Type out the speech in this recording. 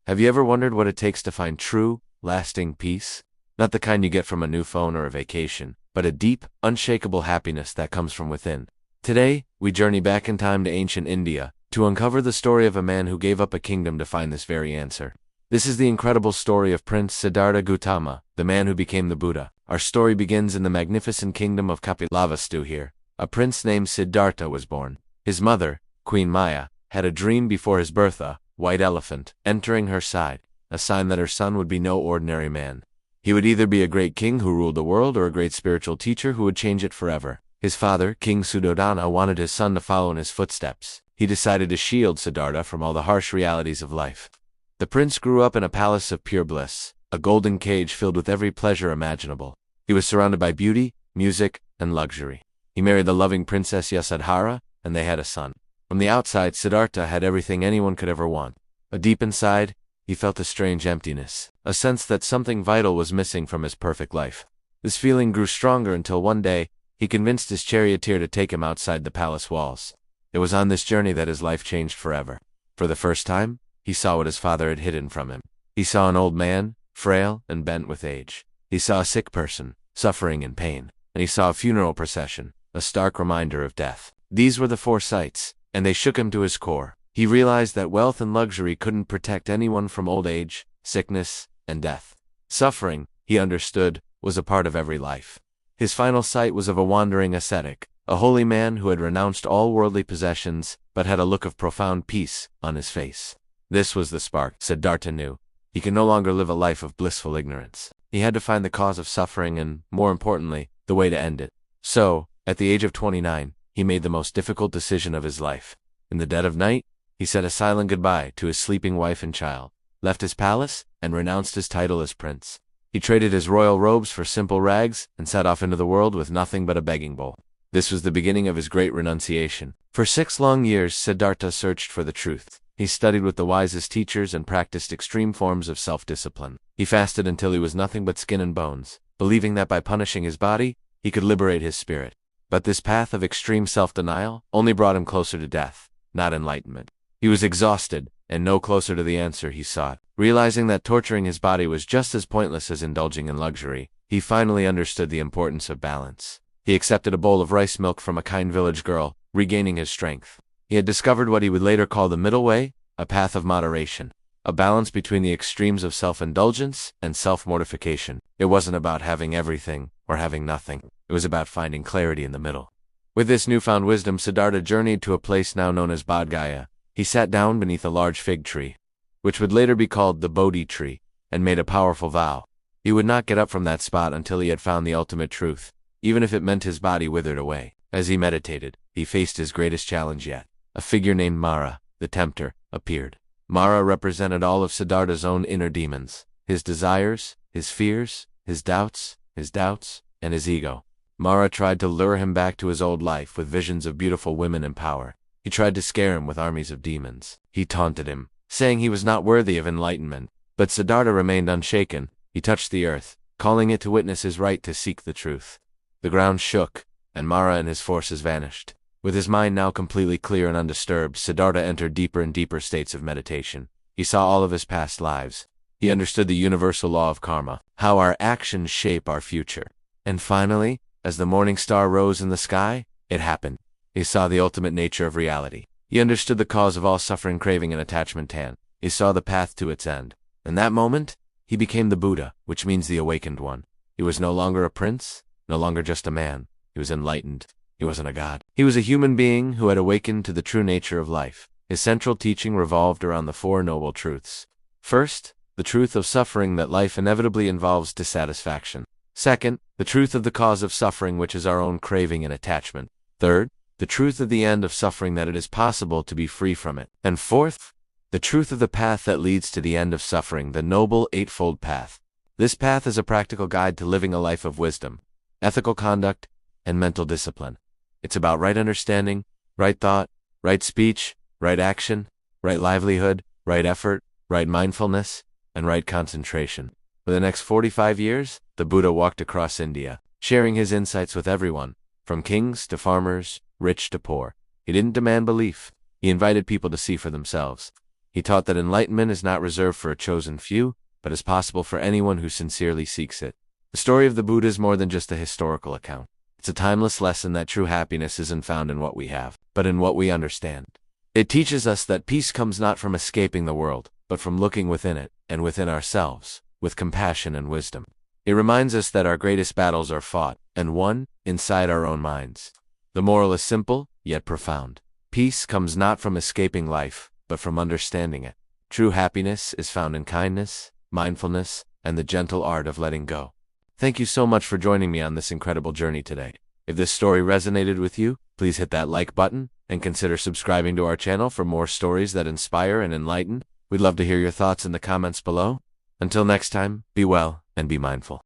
Have you ever wondered what it takes to find true, lasting peace? Not the kind you get from a new phone or a vacation, but a deep, unshakable happiness that comes from within. Today, we journey back in time to ancient India to uncover the story of a man who gave up a kingdom to find this very answer. This is the incredible story of Prince Siddhartha Gautama, the man who became the Buddha. Our story begins in the magnificent kingdom of Kapilavastu here. A prince named Siddhartha was born. His mother, Queen Maya, had a dream before his birth, a white elephant entering her side, a sign that her son would be no ordinary man. He would either be a great king who ruled the world or a great spiritual teacher who would change it forever. His father, King Suddhodana, wanted his son to follow in his footsteps. He decided to shield Siddhartha from all the harsh realities of life. The prince grew up in a palace of pure bliss, a golden cage filled with every pleasure imaginable. He was surrounded by beauty, music, and luxury. He married the loving Princess Yasodhara, and they had a son. From the outside, Siddhartha had everything anyone could ever want. But deep inside, he felt a strange emptiness, a sense that something vital was missing from his perfect life. This feeling grew stronger until one day, he convinced his charioteer to take him outside the palace walls. It was on this journey that his life changed forever. For the first time, he saw what his father had hidden from him. He saw an old man, frail and bent with age. He saw a sick person, suffering in pain. And he saw a funeral procession, a stark reminder of death. These were the four sights, and they shook him to his core. He realized that wealth and luxury couldn't protect anyone from old age, sickness, and death. Suffering, he understood, was a part of every life. His final sight was of a wandering ascetic, a holy man who had renounced all worldly possessions, but had a look of profound peace on his face. This was the spark, Siddhartha knew. He could no longer live a life of blissful ignorance. He had to find the cause of suffering and, more importantly, the way to end it. So, at the age of 29, he made the most difficult decision of his life. In the dead of night, he said a silent goodbye to his sleeping wife and child, left his palace, and renounced his title as prince. He traded his royal robes for simple rags and set off into the world with nothing but a begging bowl. This was the beginning of his great renunciation. For 6 long years, Siddhartha searched for the truth. He studied with the wisest teachers and practiced extreme forms of self-discipline. He fasted until he was nothing but skin and bones, believing that by punishing his body, he could liberate his spirit. But this path of extreme self-denial only brought him closer to death, not enlightenment. He was exhausted, and no closer to the answer he sought. Realizing that torturing his body was just as pointless as indulging in luxury, he finally understood the importance of balance. He accepted a bowl of rice milk from a kind village girl, regaining his strength. He had discovered what he would later call the middle way, a path of moderation, a balance between the extremes of self-indulgence and self-mortification. It wasn't about having everything or having nothing. It was about finding clarity in the middle. With this newfound wisdom, Siddhartha journeyed to a place now known as Bodhi. He sat down beneath a large fig tree, which would later be called the Bodhi tree, and made a powerful vow. He would not get up from that spot until he had found the ultimate truth, even if it meant his body withered away. As he meditated, he faced his greatest challenge yet. A figure named Mara, the tempter, appeared. Mara represented all of Siddhartha's own inner demons, his desires, his fears, his doubts, and his ego. Mara tried to lure him back to his old life with visions of beautiful women and power. He tried to scare him with armies of demons. He taunted him, saying he was not worthy of enlightenment. But Siddhartha remained unshaken. He touched the earth, calling it to witness his right to seek the truth. The ground shook, and Mara and his forces vanished. With his mind now completely clear and undisturbed, Siddhartha entered deeper and deeper states of meditation. He saw all of his past lives. He understood the universal law of karma, how our actions shape our future. And finally, as the morning star rose in the sky, it happened. He saw the ultimate nature of reality. He understood the cause of all suffering, craving, and attachment. He saw the path to its end. In that moment, he became the Buddha, which means the awakened one. He was no longer a prince, no longer just a man. He was enlightened. He wasn't a god. He was a human being who had awakened to the true nature of life. His central teaching revolved around the 4 noble truths. First, the truth of suffering, that life inevitably involves dissatisfaction. Second, the truth of the cause of suffering, which is our own craving and attachment. Third, the truth of the end of suffering, that it is possible to be free from it. And fourth, the truth of the path that leads to the end of suffering, the Noble Eightfold Path. This path is a practical guide to living a life of wisdom, ethical conduct, and mental discipline. It's about right understanding, right thought, right speech, right action, right livelihood, right effort, right mindfulness, and right concentration. For the next 45 years, the Buddha walked across India, sharing his insights with everyone, from kings to farmers, rich to poor. He didn't demand belief. He invited people to see for themselves. He taught that enlightenment is not reserved for a chosen few, but is possible for anyone who sincerely seeks it. The story of the Buddha is more than just a historical account. It's a timeless lesson that true happiness isn't found in what we have, but in what we understand. It teaches us that peace comes not from escaping the world, but from looking within it, and within ourselves, with compassion and wisdom. It reminds us that our greatest battles are fought, and won, inside our own minds. The moral is simple, yet profound. Peace comes not from escaping life, but from understanding it. True happiness is found in kindness, mindfulness, and the gentle art of letting go. Thank you so much for joining me on this incredible journey today. If this story resonated with you, please hit that like button, and consider subscribing to our channel for more stories that inspire and enlighten. We'd love to hear your thoughts in the comments below. Until next time, be well and be mindful.